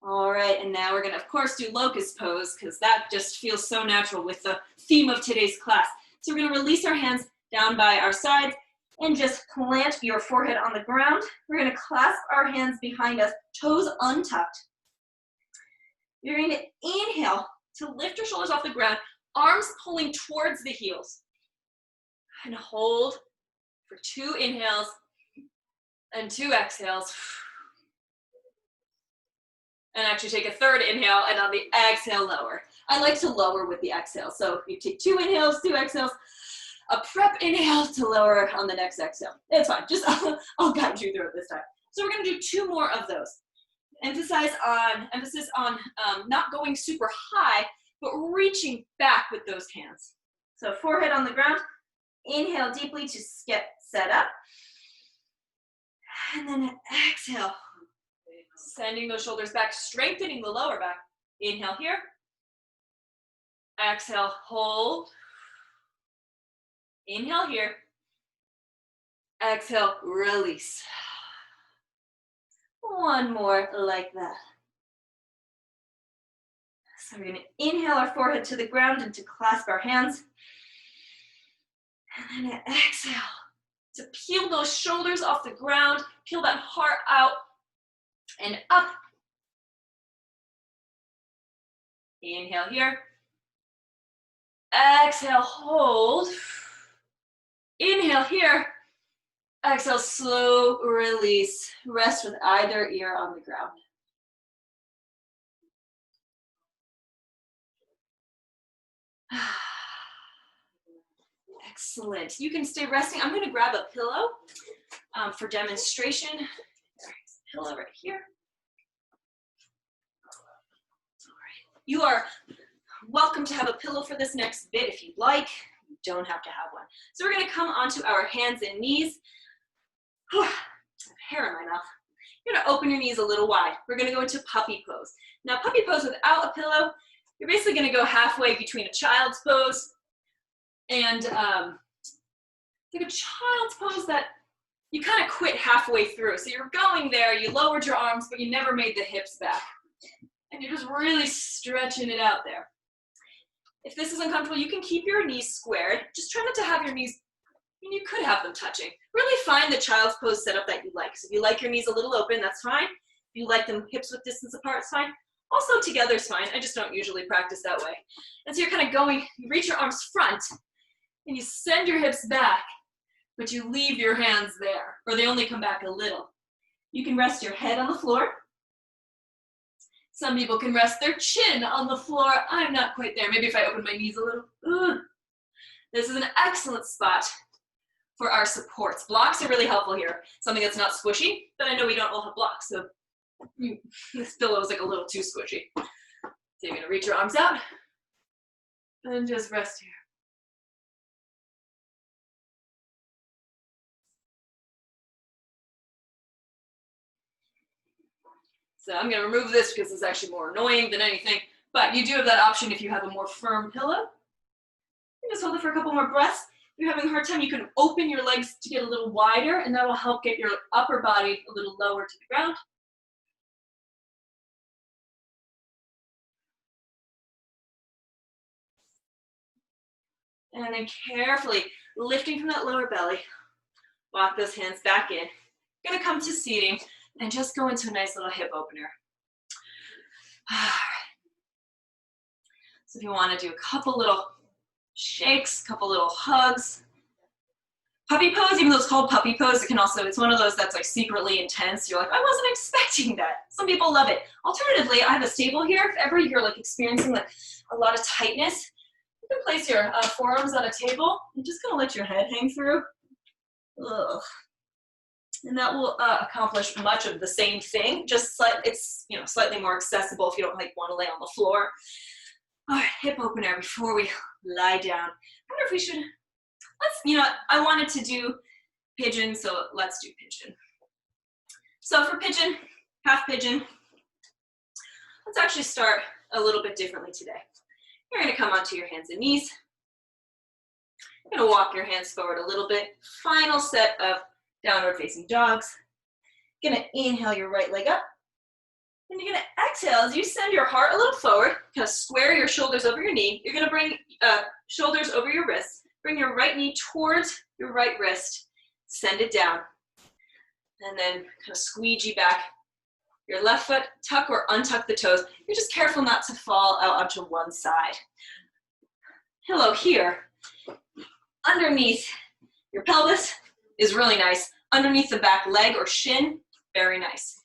All right, and now we're gonna, of course, do locust pose because that just feels so natural with the theme of today's class. So we're gonna release our hands down by our sides and just plant your forehead on the ground. We're gonna clasp our hands behind us, toes untucked. You're going to inhale to lift your shoulders off the ground, arms pulling towards the heels. And hold for 2 inhales and 2 exhales. And actually take a 3rd inhale, and on the exhale, lower. I like to lower with the exhale. So you take 2 inhales, 2 exhales, a prep inhale to lower on the next exhale. It's fine, just I'll guide you through it this time. So we're gonna do 2 more of those. Emphasis on not going super high, but reaching back with those hands. So forehead on the ground, inhale deeply to get set up. And then exhale, sending those shoulders back, strengthening the lower back. Inhale here. Exhale, hold. Inhale here. Exhale, release. One more like that. So we're going to inhale our forehead to the ground and to clasp our hands. And then exhale to peel those shoulders off the ground, peel that heart out and up. Inhale here. Exhale, hold. Inhale here. Exhale, slow release. Rest with either ear on the ground. Excellent. You can stay resting. I'm going to grab a pillow for demonstration. Pillow right here. All right. You are welcome to have a pillow for this next bit if you'd like. You don't have to have one. So we're going to come onto our hands and knees. I have hair in my mouth. You're going to open your knees a little wide. We're going to go into puppy pose. Now, puppy pose without a pillow, you're basically going to go halfway between a child's pose and like a child's pose that you kind of quit halfway through. So you're going there, you lowered your arms, but you never made the hips back. And you're just really stretching it out there. If this is uncomfortable, you can keep your knees squared. Just try not to have your knees, you could have them touching. Really find the child's pose setup that you like. So if you like your knees a little open, that's fine. If you like them hips with distance apart, it's fine. Also together is fine. I just don't usually practice that way. And so you're kind of going, you reach your arms front, and you send your hips back, but you leave your hands there, or they only come back a little. You can rest your head on the floor. Some people can rest their chin on the floor. I'm not quite there. Maybe if I open my knees a little. This is an excellent spot for our supports. Blocks are really helpful here. Something that's not squishy, but I know we don't all have blocks, so this pillow is like a little too squishy. So you're gonna reach your arms out and just rest here. So I'm going to remove this because it's actually more annoying than anything. But you do have that option if you have a more firm pillow. You just hold it for a couple more breaths. If you're having a hard time, you can open your legs to get a little wider, and that will help get your upper body a little lower to the ground. And then carefully lifting from that lower belly, walk those hands back in. You're going to come to seating and just go into a nice little hip opener. All right. So if you want to do a couple little shakes, couple little hugs. Puppy pose, even though it's called puppy pose, it's one of those that's like secretly intense. You're like, I wasn't expecting that. Some people love it. Alternatively, I have a stable here. If ever you're like experiencing like a lot of tightness, you can place your forearms on a table and just kind of let your head hang through. Ugh. And that will accomplish much of the same thing, just it's slightly more accessible if you don't like want to lay on the floor. All right, hip opener before we lie down. I wonder if we should, you know, I wanted to do pigeon, so let's do pigeon. So for pigeon, half pigeon, let's actually start a little bit differently today. You're gonna come onto your hands and knees. You're gonna walk your hands forward a little bit. Final set of downward facing dogs. You're gonna inhale your right leg up. And you're gonna exhale as you send your heart a little forward, kind of square your shoulders over your knee. You're gonna bring shoulders over your wrists. Bring your right knee towards your right wrist. Send it down. And then kind of squeegee back your left foot, tuck or untuck the toes. You're just careful not to fall out onto one side. Pillow here. Underneath your pelvis is really nice. Underneath the back leg or shin, very nice.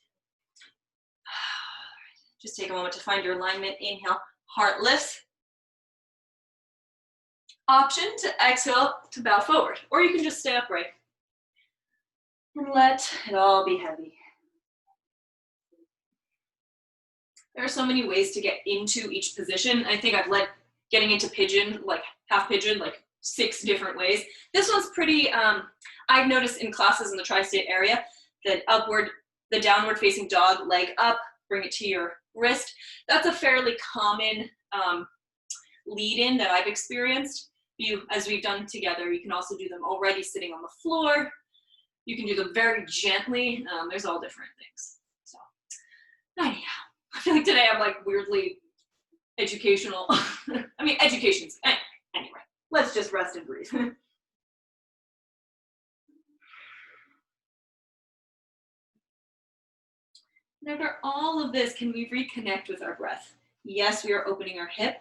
Just take a moment to find your alignment. Inhale, heart lifts. Option to exhale to bow forward, or you can just stay upright. And let it all be heavy. There are so many ways to get into each position. I think I've led getting into pigeon, like half pigeon, like 6 different ways. This one's pretty, I've noticed in classes in the tri-state area, that the downward facing dog, leg up, bring it to your wrist. That's a fairly common lead-in that I've experienced. As we've done together, you can also do them already sitting on the floor. You can do them very gently. There's all different things. So, anyhow, I feel like today I'm like weirdly educational. I mean, education's, anyway, let's just rest and breathe. And after all of this, can we reconnect with our breath? Yes, we are opening our hip,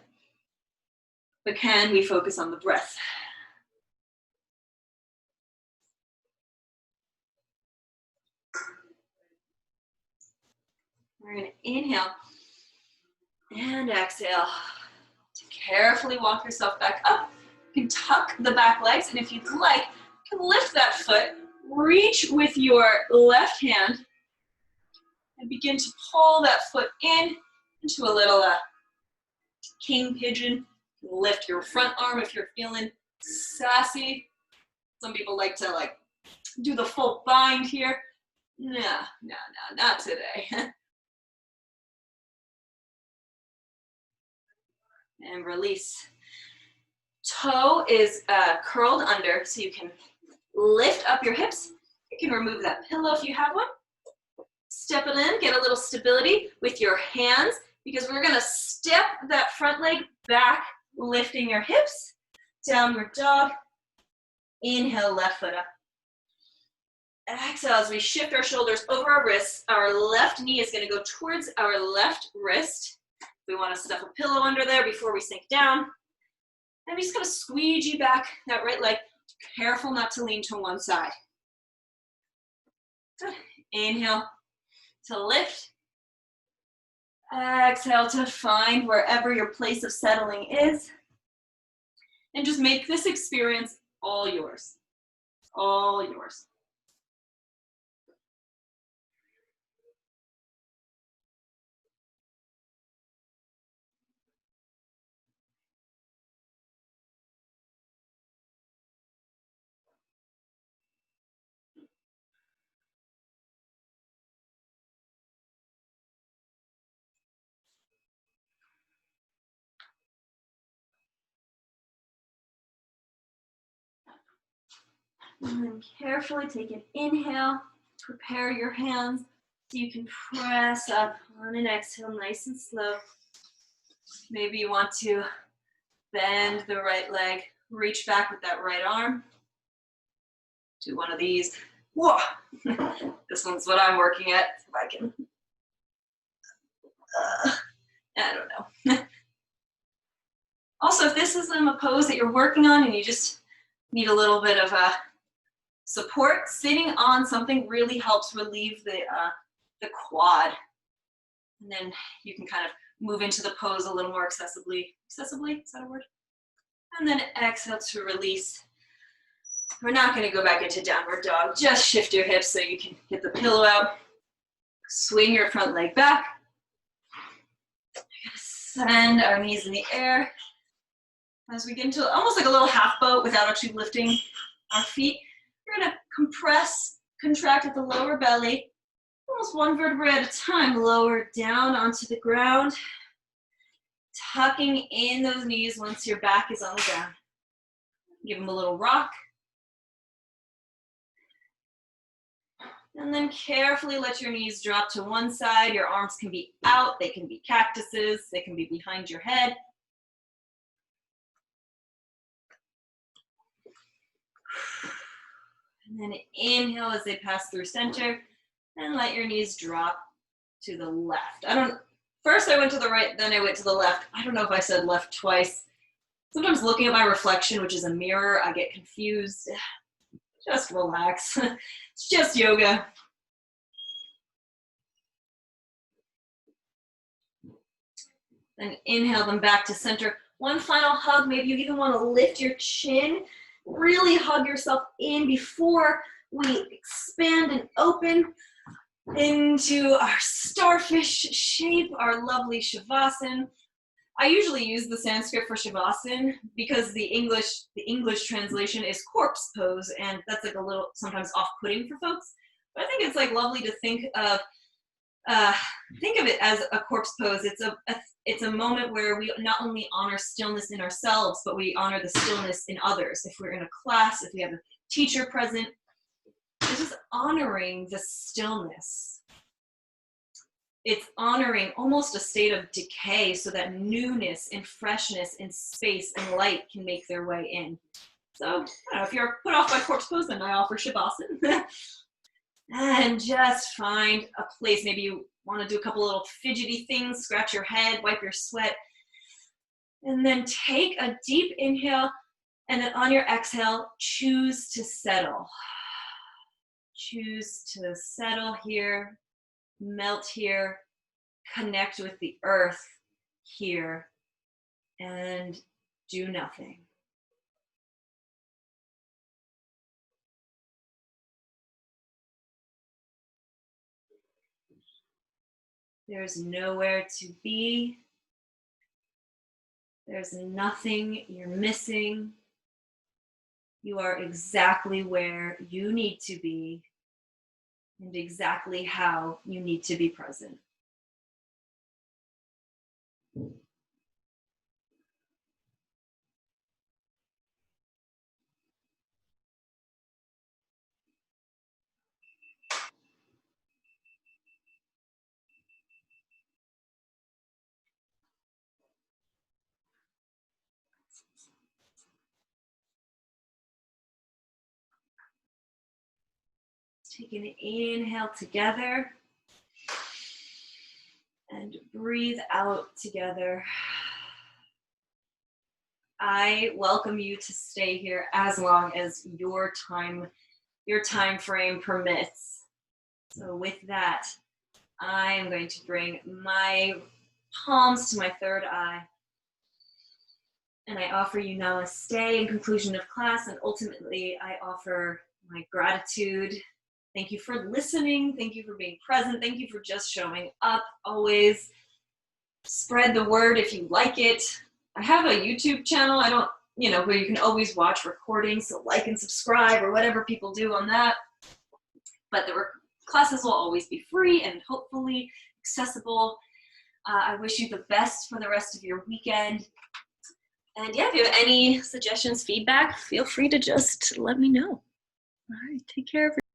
but can we focus on the breath? We're gonna inhale and exhale. To carefully walk yourself back up. You can tuck the back legs, and if you'd like, you can lift that foot, reach with your left hand, and begin to pull that foot in into a little king pigeon. Lift your front arm if you're feeling sassy. Some people like to do the full bind here. No, not today. And release. Toe is curled under, so you can lift up your hips. You can remove that pillow if you have one. Step it in, get a little stability with your hands, because we're gonna step that front leg back, lifting your hips. Downward dog. Inhale, left foot up. Exhale as we shift our shoulders over our wrists. Our left knee is gonna go towards our left wrist. We want to stuff a pillow under there before we sink down. And we're just going to squeegee back that right leg. Careful not to lean to one side. Good. Inhale to lift. Exhale to find wherever your place of settling is. And just make this experience all yours. All yours. And then carefully take an inhale, prepare your hands so you can press up on an exhale, nice and slow. Maybe you want to bend the right leg, reach back with that right arm. Do one of these. Whoa! This one's what I'm working at, if I can. I don't know. Also, if this is a pose that you're working on and you just need a little bit of support, sitting on something really helps relieve the quad. And then you can kind of move into the pose a little more accessibly. Accessibly, is that a word? And then exhale to release. We're not going to go back into downward dog. Just shift your hips so you can get the pillow out. Swing your front leg back. Send our knees in the air as we get into almost like a little half boat without actually lifting our feet. We're gonna compress, contract at the lower belly, almost one vertebrae at a time, lower down onto the ground, tucking in those knees once your back is on the ground. Give them a little rock. And then carefully let your knees drop to one side. Your arms can be out, they can be cactuses, they can be behind your head. And then inhale as they pass through center, and let your knees drop to the left. First I went to the right, then I went to the left. I don't know if I said left twice. Sometimes looking at my reflection, which is a mirror, I get confused. Just relax. It's just yoga. Then inhale them back to center. One final hug. Maybe you even want to lift your chin. Really hug yourself in before we expand and open into our starfish shape, our lovely Shavasana. I usually use the Sanskrit for Shavasana because the English translation is corpse pose, and that's like a little sometimes off-putting for folks. But I think it's like lovely to think of it as a corpse pose. It's a moment where we not only honor stillness in ourselves, but we honor the stillness in others. If we're in a class, if we have a teacher present, it's just honoring the stillness. It's honoring almost a state of decay so that newness and freshness and space and light can make their way in. So, I don't know, if you're put off by corpse pose, then I offer Shavasana. And just find a place. Maybe you want to do a couple little fidgety things, scratch your head, wipe your sweat. And then take a deep inhale, and then on your exhale, choose to settle. Choose to settle here. Melt here, connect with the earth here, and do nothing. There's nowhere to be. There's nothing you're missing. You are exactly where you need to be and exactly how you need to be present. Take an inhale together and breathe out together. I welcome you to stay here as long as your time frame permits. So with that, I am going to bring my palms to my third eye. And I offer you namaste in conclusion of class. And ultimately, I offer my gratitude. Thank you for listening. Thank you for being present. Thank you for just showing up. Always spread the word if you like it. I have a YouTube channel. Where you can always watch recordings. So like and subscribe or whatever people do on that. But the classes will always be free and hopefully accessible. I wish you the best for the rest of your weekend. And yeah, if you have any suggestions, feedback, feel free to just let me know. All right, take care, everyone.